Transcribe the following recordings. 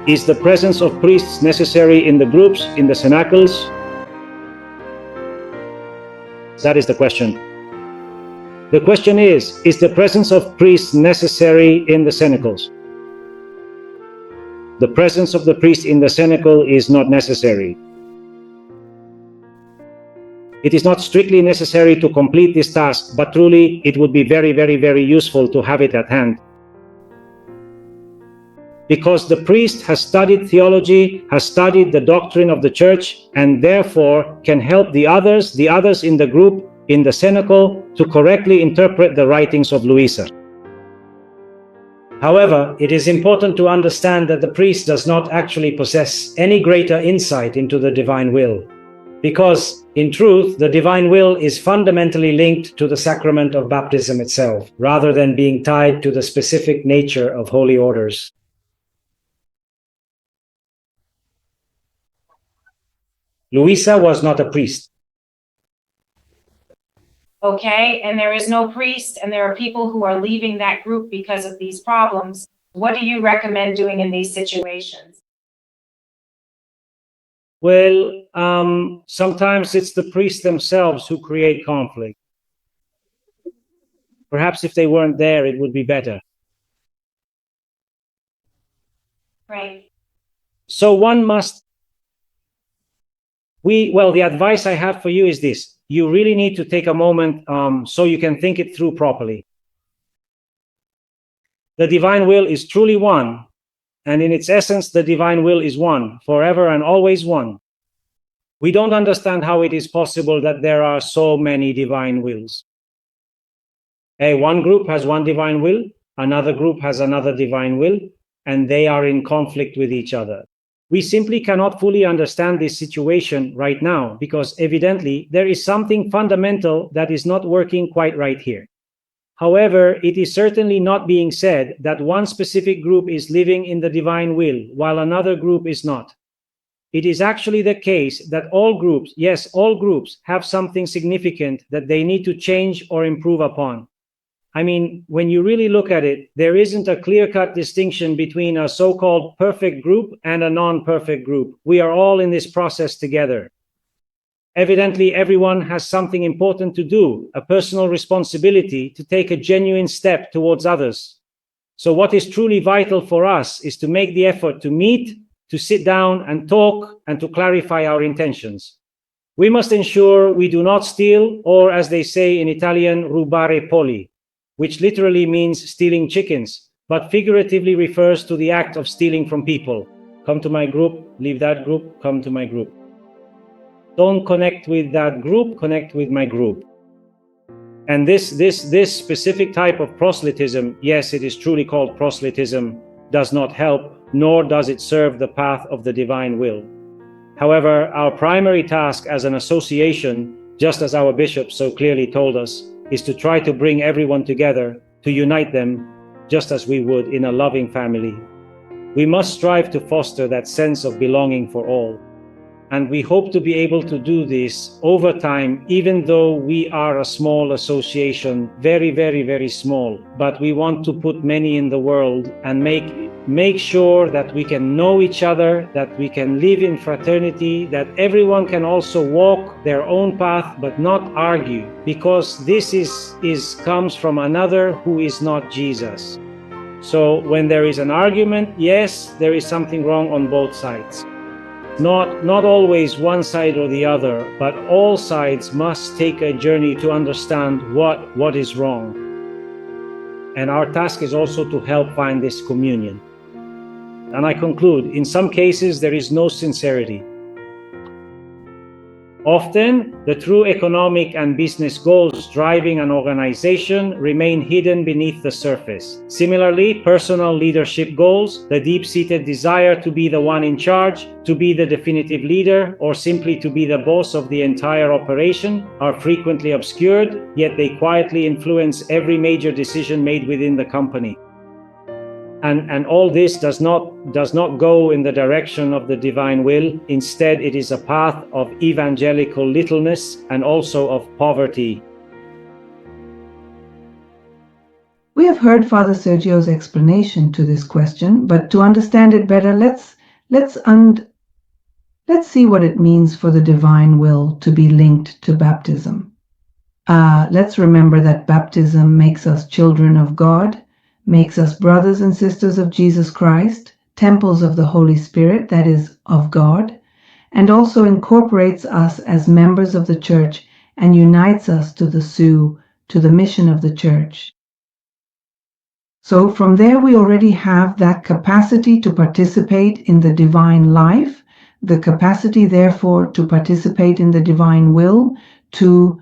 Is the presence of priests necessary in the groups, in the cenacles? That is the question. The question is the presence of priests necessary in the cenacles? The presence of the priest in the cenacle is not necessary. It is not strictly necessary to complete this task, but truly it would be very, very, very useful to have it at hand. Because the priest has studied theology, has studied the doctrine of the church, and therefore can help the others in the group, in the cenacle, to correctly interpret the writings of Luisa. However, it is important to understand that the priest does not actually possess any greater insight into the divine will, because, in truth, the divine will is fundamentally linked to the sacrament of baptism itself, rather than being tied to the specific nature of holy orders. Luisa was not a priest. Okay, and there is no priest, and there are people who are leaving that group because of these problems. What do you recommend doing in these situations? Well, sometimes it's the priests themselves who create conflict. Perhaps if they weren't there, it would be better. Right. So one must, the advice I have for you is this. You really need to take a moment so you can think it through properly. The divine will is truly one, and in its essence, the divine will is one, forever and always one. We don't understand how it is possible that there are so many divine wills. One group has one divine will, another group has another divine will, and they are in conflict with each other. We simply cannot fully understand this situation right now because evidently there is something fundamental that is not working quite right here. However, it is certainly not being said that one specific group is living in the divine will while another group is not. It is actually the case that all groups, yes, all groups have something significant that they need to change or improve upon. I mean, when you really look at it, there isn't a clear-cut distinction between a so-called perfect group and a non-perfect group. We are all in this process together. Evidently, everyone has something important to do, a personal responsibility to take a genuine step towards others. So what is truly vital for us is to make the effort to meet, to sit down and talk, and to clarify our intentions. We must ensure we do not steal, or as they say in Italian, rubare polli, which literally means stealing chickens, but figuratively refers to the act of stealing from people. Come to my group, leave that group, come to my group. Don't connect with that group, connect with my group. And this specific type of proselytism, yes, it is truly called proselytism, does not help, nor does it serve the path of the divine will. However, our primary task as an association, just as our bishop so clearly told us, is to try to bring everyone together, to unite them, just as we would in a loving family. We must strive to foster that sense of belonging for all. And we hope to be able to do this over time, even though we are a small association, very, very, very small. But we want to put many in the world and make sure that we can know each other, that we can live in fraternity, that everyone can also walk their own path but not argue, because this comes from another who is not Jesus. So when there is an argument, yes, there is something wrong on both sides. Not always one side or the other, but all sides must take a journey to understand what is wrong. And our task is also to help find this communion. And I conclude, in some cases, there is no sincerity. Often, the true economic and business goals driving an organization remain hidden beneath the surface. Similarly, personal leadership goals, the deep-seated desire to be the one in charge, to be the definitive leader, or simply to be the boss of the entire operation, are frequently obscured, yet they quietly influence every major decision made within the company. And all this does not go in the direction of the divine will. Instead, it is a path of evangelical littleness and also of poverty. We have heard Father Sergio's explanation to this question, but to understand it better, let's Let's see what it means for the divine will to be linked to baptism. Let's remember that baptism makes us children of God, makes us brothers and sisters of Jesus Christ, temples of the Holy Spirit, that is, of God, and also incorporates us as members of the church and unites us to the mission of the church. So from there we already have that capacity to participate in the divine life, the capacity therefore to participate in the divine will, to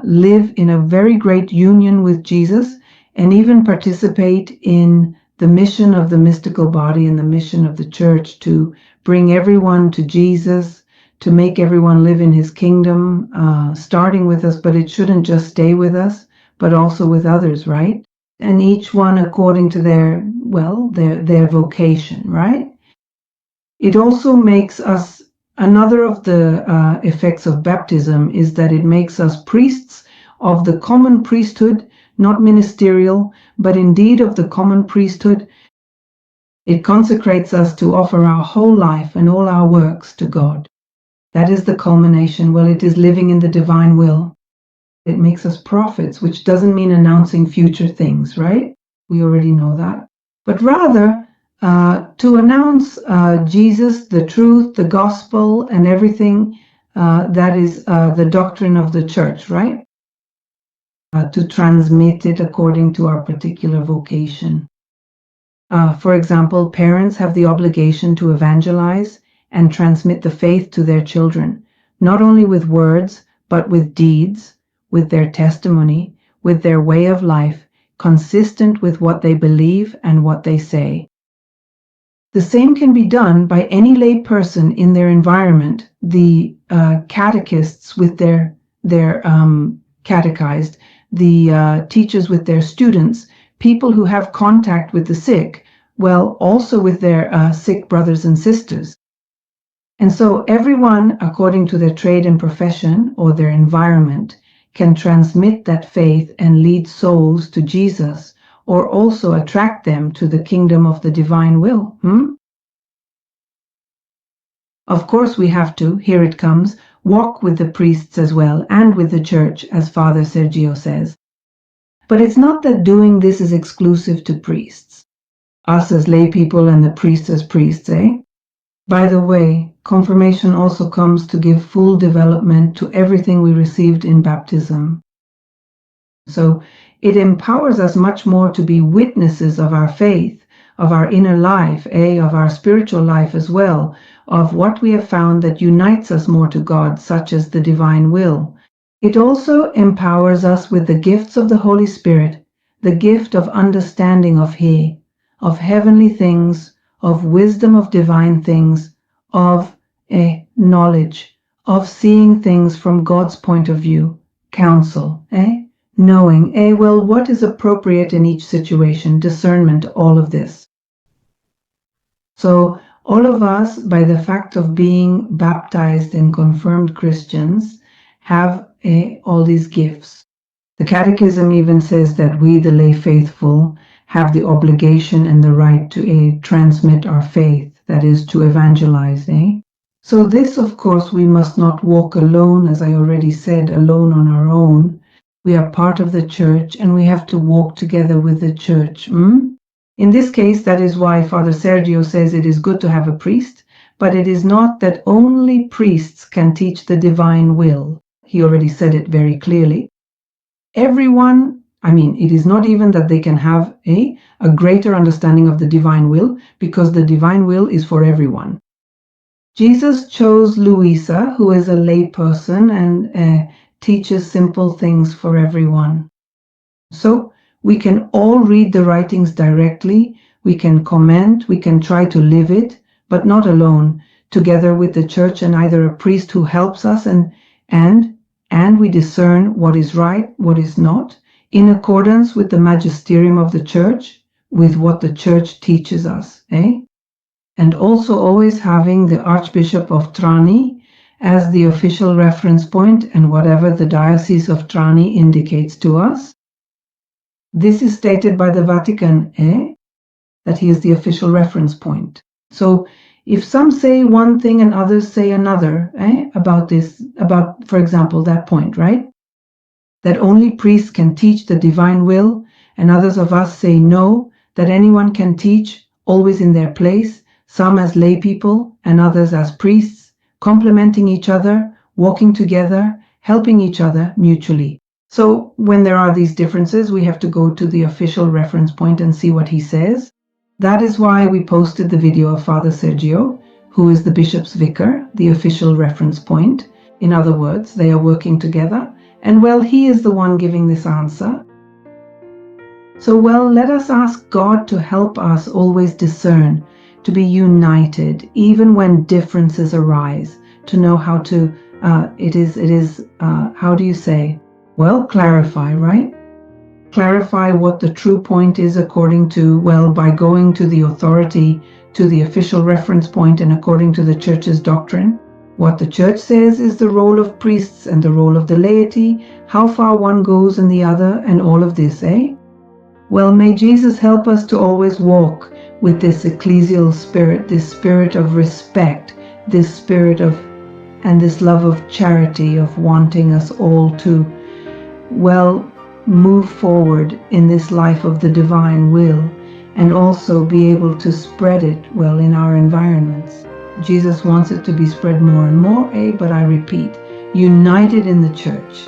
live in a very great union with Jesus, and even participate in the mission of the mystical body and the mission of the church to bring everyone to Jesus, to make everyone live in his kingdom, starting with us, but it shouldn't just stay with us, but also with others, right? And each one according to their vocation, right? It also makes us, another of the effects of baptism is that it makes us priests of the common priesthood, not ministerial, but indeed of the common priesthood. It consecrates us to offer our whole life and all our works to God. That is the culmination. Well, it is living in the divine will. It makes us prophets, which doesn't mean announcing future things, right? We already know that. But rather, to announce Jesus, the truth, the gospel, and everything that is the doctrine of the church, right? To transmit it according to our particular vocation. For example, parents have the obligation to evangelize and transmit the faith to their children, not only with words, but with deeds, with their testimony, with their way of life, consistent with what they believe and what they say. The same can be done by any lay person in their environment, the catechists with their catechized, the teachers with their students, people who have contact with the sick, well, also with their sick brothers and sisters. And so everyone, according to their trade and profession or their environment, can transmit that faith and lead souls to Jesus, or also attract them to the kingdom of the divine will. Of course we have to, here it comes, walk with the priests as well, and with the church, as Father Sergio says. But it's not that doing this is exclusive to priests. Us as lay people and the priests as priests, eh? By the way, confirmation also comes to give full development to everything we received in baptism. So it empowers us much more to be witnesses of our faith, of our inner life, of our spiritual life as well, of what we have found that unites us more to God, such as the divine will. It also empowers us with the gifts of the Holy Spirit, the gift of understanding of heavenly things, of wisdom of divine things, of knowledge, of seeing things from God's point of view, counsel, knowing, what is appropriate in each situation, discernment, all of this. So all of us, by the fact of being baptized and confirmed Christians, have all these gifts. The Catechism even says that we, the lay faithful, have the obligation and the right to transmit our faith, that is, to evangelize. So this, of course, we must not walk alone, as I already said, alone on our own. We are part of the church, and we have to walk together with the church. In this case, that is why Father Sergio says it is good to have a priest, but it is not that only priests can teach the divine will. He already said it very clearly. Everyone, it is not even that they can have a greater understanding of the divine will, because the divine will is for everyone. Jesus chose Luisa, who is a lay person and teaches simple things for everyone. So we can all read the writings directly, we can comment, we can try to live it, but not alone, together with the church and either a priest who helps us and we discern what is right, what is not, in accordance with the magisterium of the church, with what the church teaches us, And also always having the Archbishop of Trani as the official reference point and whatever the Diocese of Trani indicates to us. This is stated by the Vatican, that he is the official reference point. So If some say one thing and others say another, about this, about, for example, that point, right? That only priests can teach the divine will, and others of us say no, that anyone can teach, always in their place, some as lay people and others as priests, complementing each other, walking together, helping each other mutually. So when there are these differences, we have to go to the official reference point and see what he says. That is why we posted the video of Father Sergio, who is the bishop's vicar, the official reference point. In other words, they are working together, and well, he is the one giving this answer. So well, let us ask God to help us always discern, to be united, even when differences arise, to know how to, how do you say? Well, clarify, right? Clarify what the true point is according to, well, by going to the authority, to the official reference point, and according to the church's doctrine. What the church says is the role of priests and the role of the laity, how far one goes and the other, and all of this, Well, may Jesus help us to always walk with this ecclesial spirit, this spirit of respect, this spirit of, and this love of charity, of wanting us all to, well, move forward in this life of the divine will, and also be able to spread it, well, in our environments. Jesus wants it to be spread more and more, but I repeat, united in the church.